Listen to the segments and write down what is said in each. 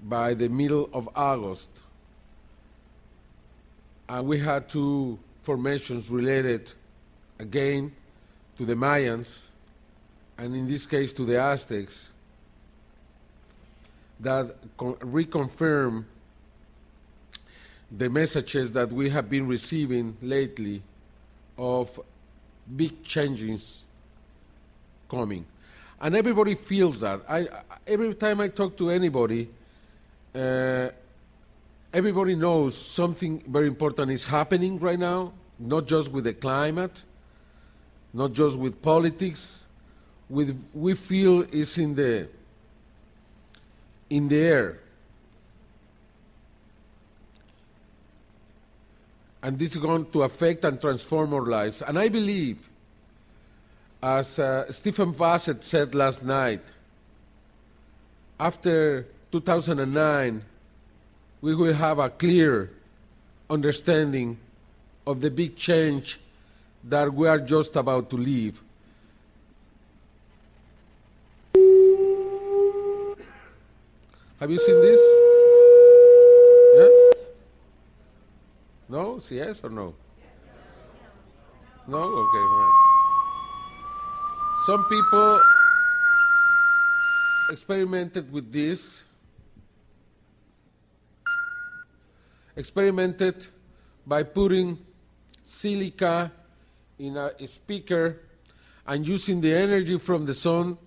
by the middle of August. And we had two formations related, again, to the Mayans, and in this case to the Aztecs, that reconfirm the messages that we have been receiving lately of big changes coming. And everybody feels that. Every time I talk to anybody, everybody knows something very important is happening right now, not just with the climate, not just with politics. We feel it's in the air. And this is going to affect and transform our lives. And I believe, as Stephen Bassett said last night, after 2009, we will have a clear understanding of the big change that we are just about to live. Have you seen this? Yeah? No? Yes or no? No? Okay, right. Some people experimented with this, experimented by putting silica in a speaker and using the energy from the sun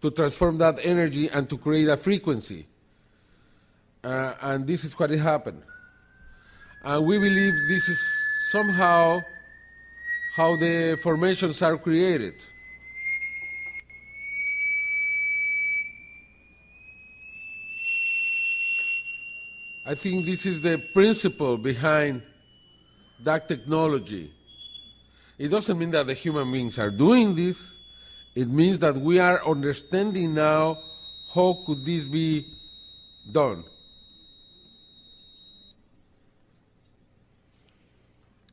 to transform that energy and to create a frequency. And this is what happened. And we believe this is somehow how the formations are created. I think this is the principle behind that technology. It doesn't mean that the human beings are doing this. It means that we are understanding now how could this be done.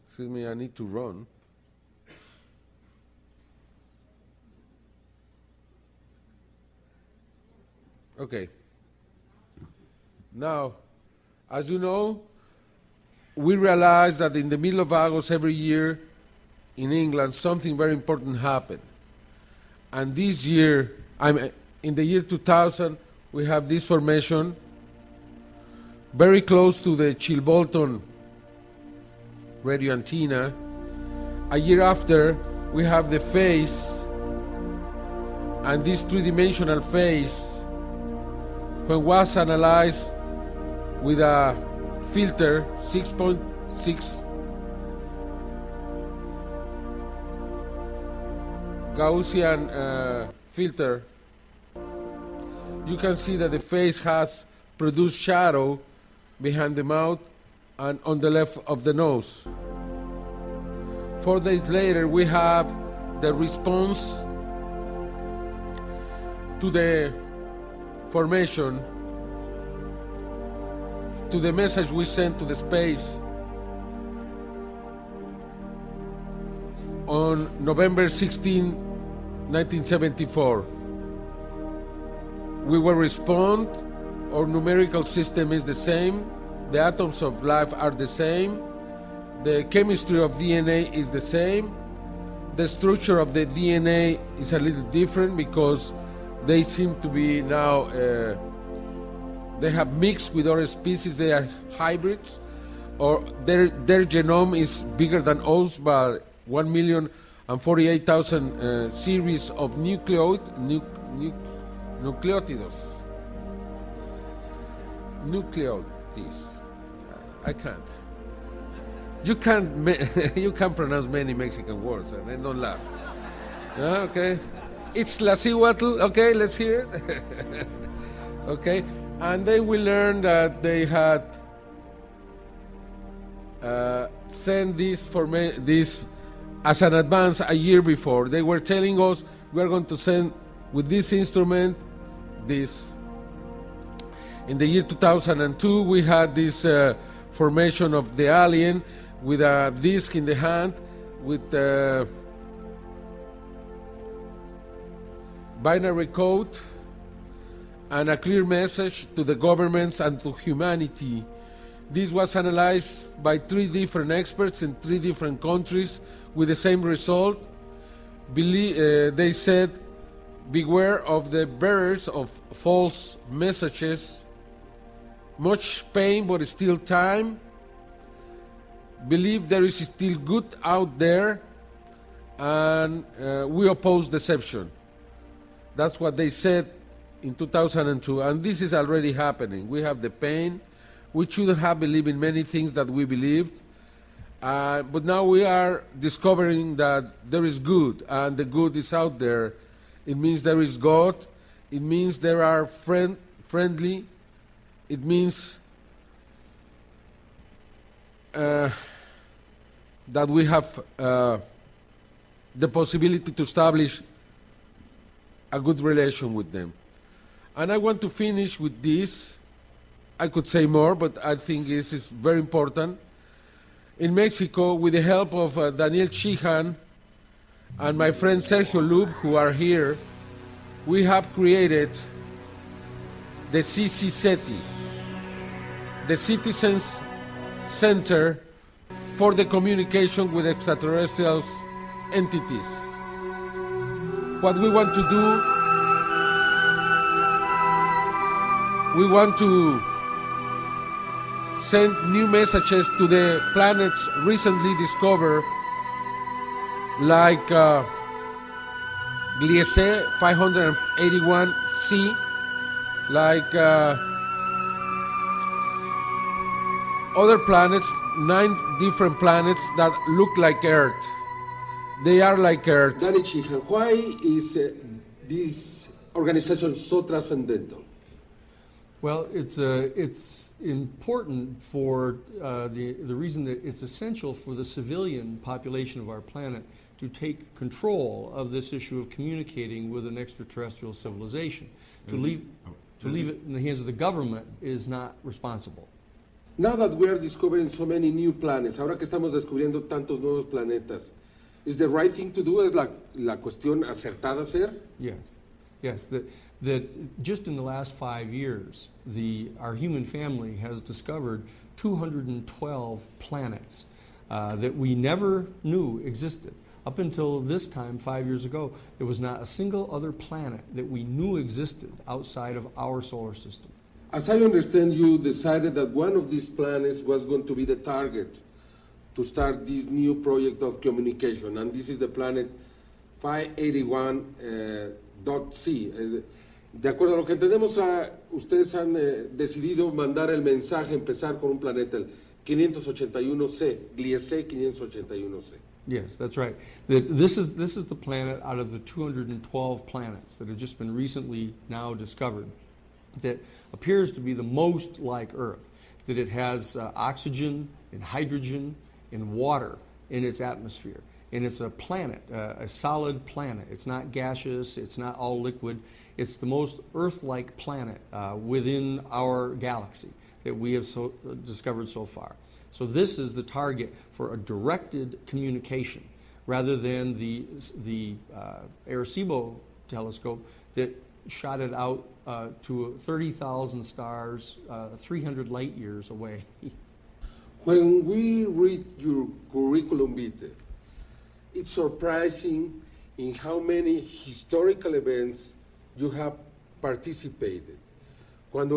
Excuse me, I need to run. Okay. Now, as you know, we realize that in the middle of August every year in England, something very important happened. And this year, in the year 2000, we have this formation very close to the Chilbolton radio antenna. A year after, we have the phase, and this three-dimensional phase, when was analyzed with a filter 6.6 Gaussian filter, you can see that the face has produced shadow behind the mouth and on the left of the nose. 4 days later, we have the response to the formation, to the message we sent to the space on November 16, 1974. We will respond. Our numerical system is the same. The atoms of life are the same. The chemistry of DNA is the same. The structure of the DNA is a little different because they seem to be now, they have mixed with other species. They are hybrids, or their genome is bigger than ours by 1,048,000 series of nucleotides. I can't. You can't pronounce many Mexican words, and then don't laugh. Okay. It's Tlacihuatl. Okay, let's hear it. Okay. And then we learned that they had sent this as an advance a year before. They were telling us we are going to send with this instrument this. In the year 2002, we had this formation of the alien with a disc in the hand with binary code, and a clear message to the governments and to humanity. This was analyzed by 3 different experts in 3 different countries with the same result. They said, beware of the bearers of false messages. Much pain, but still time. Believe there is still good out there, and we oppose deception. That's what they said in 2002, and this is already happening. We have the pain. We shouldn't have believed in many things that we believed, but now we are discovering that there is good, and the good is out there. It means there is God. It means there are friendly. It means that we have the possibility to establish a good relation with them. And I want to finish with this. I could say more, but I think this is very important. In Mexico, with the help of Daniel Chihan and my friend Sergio Lub, who are here, we have created the CCCETI, the Citizens Center for the Communication with Extraterrestrial Entities. What we want to do, we want to send new messages to the planets recently discovered, like Gliese 581c, like other planets, 9 different planets that look like Earth. They are like Earth. Danny Chihan, why is this organization so transcendental? Well, it's important for the reason that it's essential for the civilian population of our planet to take control of this issue of communicating with an extraterrestrial civilization. To leave it in the hands of the government is not responsible. Now that we are discovering so many new planets, ahora que estamos descubriendo tantos nuevos planetas, is the right thing to do? ¿Es la cuestión acertada hacer? Yes, yes. That just in the last 5 years, our human family has discovered 212 planets that we never knew existed. Up until this time, 5 years ago, there was not a single other planet that we knew existed outside of our solar system. As I understand, you decided that one of these planets was going to be the target to start this new project of communication, and this is the planet 581.c. De acuerdo a lo que entendemos, ustedes han decidido mandar el mensaje, empezar con un planeta, el 581c, Gliese 581c. Yes, that's right. This is the planet out of the 212 planets that have just been recently now discovered that appears to be the most like Earth, that it has oxygen and hydrogen and water in its atmosphere. And it's a planet, a solid planet. It's not gaseous, it's not all liquid. It's the most Earth-like planet within our galaxy that we have discovered so far. So this is the target for a directed communication rather than the Arecibo telescope that shot it out to 30,000 stars, 300 light years away. When we read your curriculum vitae, it's surprising in how many historical events you have participated. Cuando